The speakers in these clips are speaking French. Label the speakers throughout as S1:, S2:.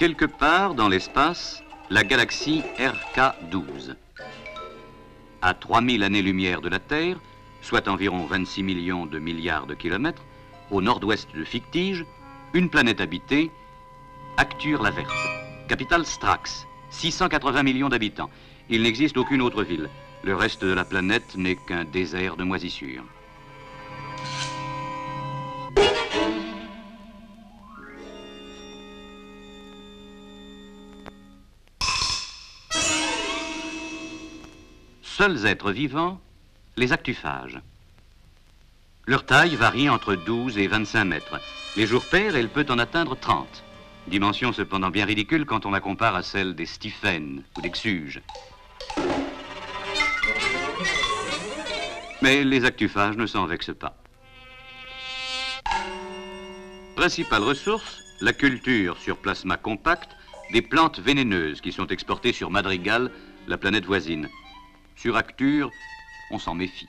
S1: Quelque part dans l'espace, la galaxie RK12. À 3000 années-lumière de la Terre, soit environ 26 millions de milliards de kilomètres, au nord-ouest de Fictige, une planète habitée, Arcture la Verte. Capitale Strax, 680 millions d'habitants. Il n'existe aucune autre ville. Le reste de la planète n'est qu'un désert de moisissures. Seuls êtres vivants, les actuphages. Leur taille varie entre 12 et 25 mètres. Les jours pairs, elle peut en atteindre 30. Dimension cependant bien ridicule quand on la compare à celle des Stifènes ou des Xuges. Mais les actuphages ne s'en vexent pas. Principale ressource, la culture sur plasma compact des plantes vénéneuses qui sont exportées sur Madrigal, la planète voisine. Sur Arcture, on s'en méfie.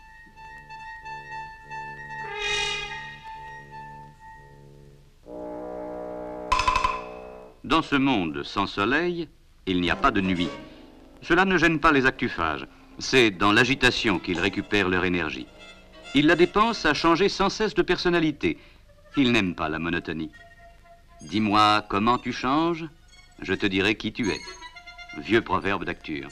S1: Dans ce monde sans soleil, il n'y a pas de nuit. Cela ne gêne pas les actuphages. C'est dans l'agitation qu'ils récupèrent leur énergie. Ils la dépensent à changer sans cesse de personnalité. Ils n'aiment pas la monotonie. Dis-moi comment tu changes, je te dirai qui tu es. Vieux proverbe d'Arcture.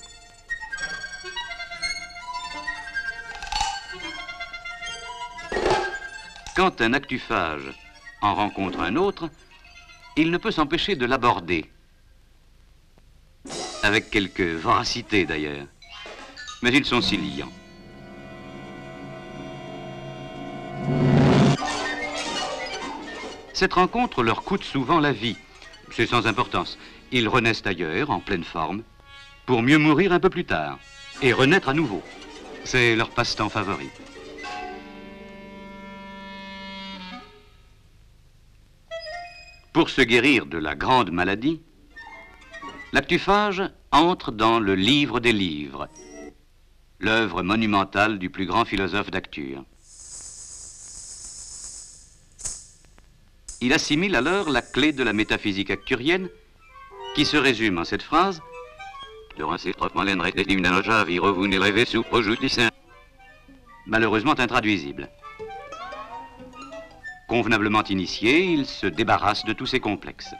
S1: Quand un actuphage en rencontre un autre, il ne peut s'empêcher de l'aborder. Avec quelque voracité d'ailleurs. Mais ils sont si liants. Cette rencontre leur coûte souvent la vie. C'est sans importance. Ils renaissent ailleurs, en pleine forme, pour mieux mourir un peu plus tard et renaître à nouveau. C'est leur passe-temps favori. Pour se guérir de la grande maladie, l'actuphage entre dans le livre des livres, l'œuvre monumentale du plus grand philosophe d'Arcture. Il assimile alors la clé de la métaphysique arcturienne, qui se résume en cette phrase malheureusement intraduisible. Convenablement initié, il se débarrasse de tous ses complexes.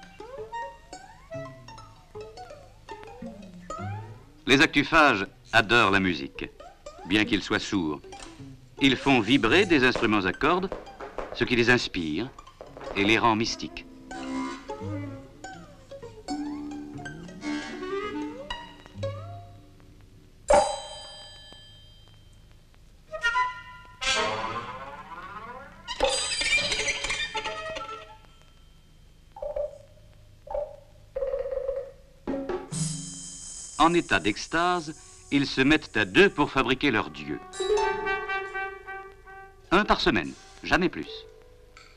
S1: Les actuphages adorent la musique, bien qu'ils soient sourds. Ils font vibrer des instruments à cordes, ce qui les inspire et les rend mystiques. En état d'extase, ils se mettent à deux pour fabriquer leur dieu. Un par semaine, jamais plus.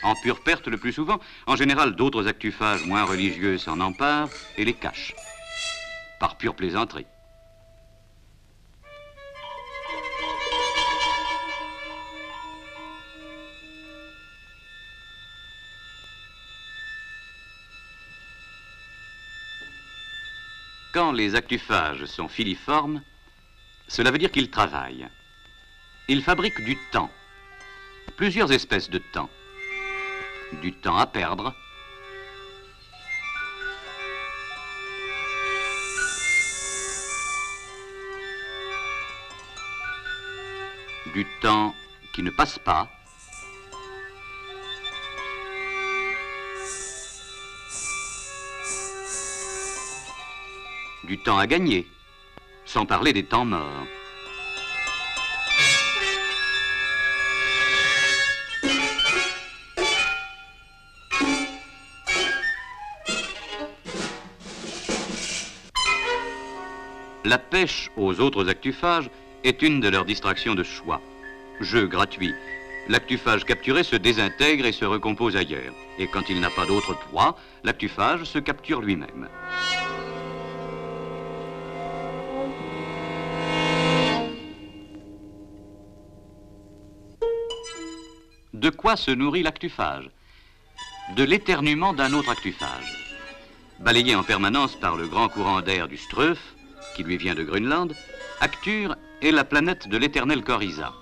S1: En pure perte le plus souvent, en général d'autres actuphages moins religieux s'en emparent et les cachent. Par pure plaisanterie. Quand les actuphages sont filiformes, cela veut dire qu'ils travaillent. Ils fabriquent du temps, plusieurs espèces de temps. Du temps à perdre, du temps qui ne passe pas, du temps à gagner, sans parler des temps morts. La pêche aux autres actuphages est une de leurs distractions de choix. Jeu gratuit. L'actuphage capturé se désintègre et se recompose ailleurs. Et quand il n'a pas d'autre proie, l'actuphage se capture lui-même. De quoi se nourrit l'actuphage? De l'éternuement d'un autre actuphage. Balayé en permanence par le grand courant d'air du Ströf, qui lui vient de Groenland, Arctur est la planète de l'éternel coryza.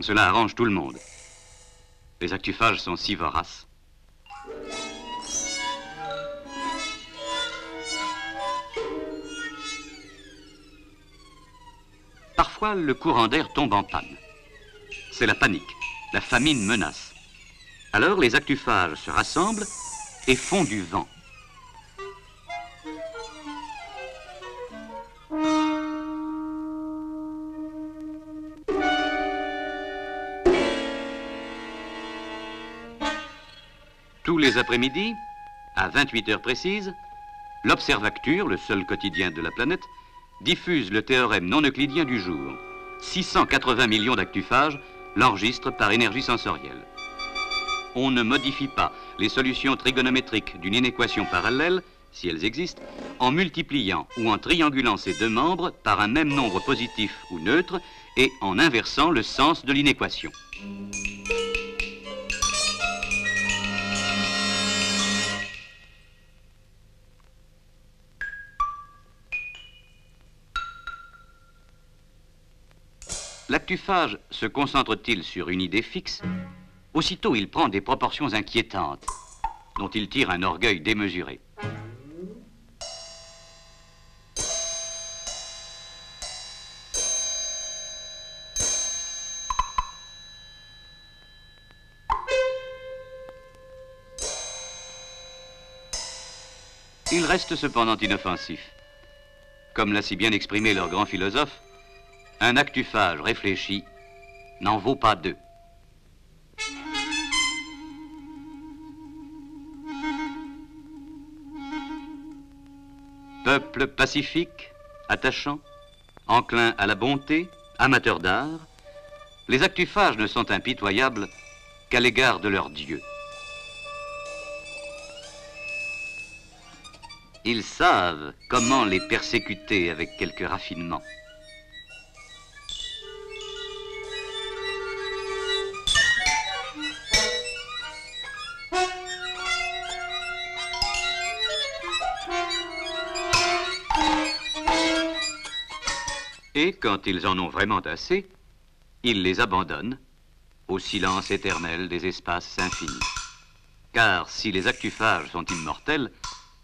S1: Cela arrange tout le monde. Les actuphages sont si voraces. Parfois, le courant d'air tombe en panne. C'est la panique. La famine menace. Alors, les actuphages se rassemblent et font du vent. Tous les après-midi, à 28 heures précises, l'Observacture, le seul quotidien de la planète, diffuse le théorème non euclidien du jour. 680 millions d'actuphages l'enregistrent par énergie sensorielle. On ne modifie pas les solutions trigonométriques d'une inéquation parallèle, si elles existent, en multipliant ou en triangulant ces deux membres par un même nombre positif ou neutre et en inversant le sens de l'inéquation. L'actuphage se concentre-t-il sur une idée fixe? Aussitôt, il prend des proportions inquiétantes, dont il tire un orgueil démesuré. Il reste cependant inoffensif. Comme l'a si bien exprimé leur grand philosophe, un actuphage réfléchi n'en vaut pas deux. Peuple pacifique, attachant, enclin à la bonté, amateur d'art, les actuphages ne sont impitoyables qu'à l'égard de leur Dieu. Ils savent comment les persécuter avec quelque raffinement. Et quand ils en ont vraiment assez, ils les abandonnent au silence éternel des espaces infinis. Car si les actuphages sont immortels,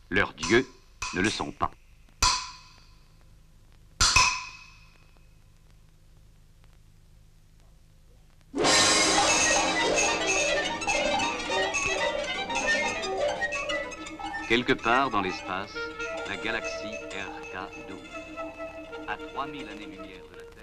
S1: leurs dieux ne le sont pas. Quelque part dans l'espace, la galaxie RK12, à 3000 années-lumière de la Terre.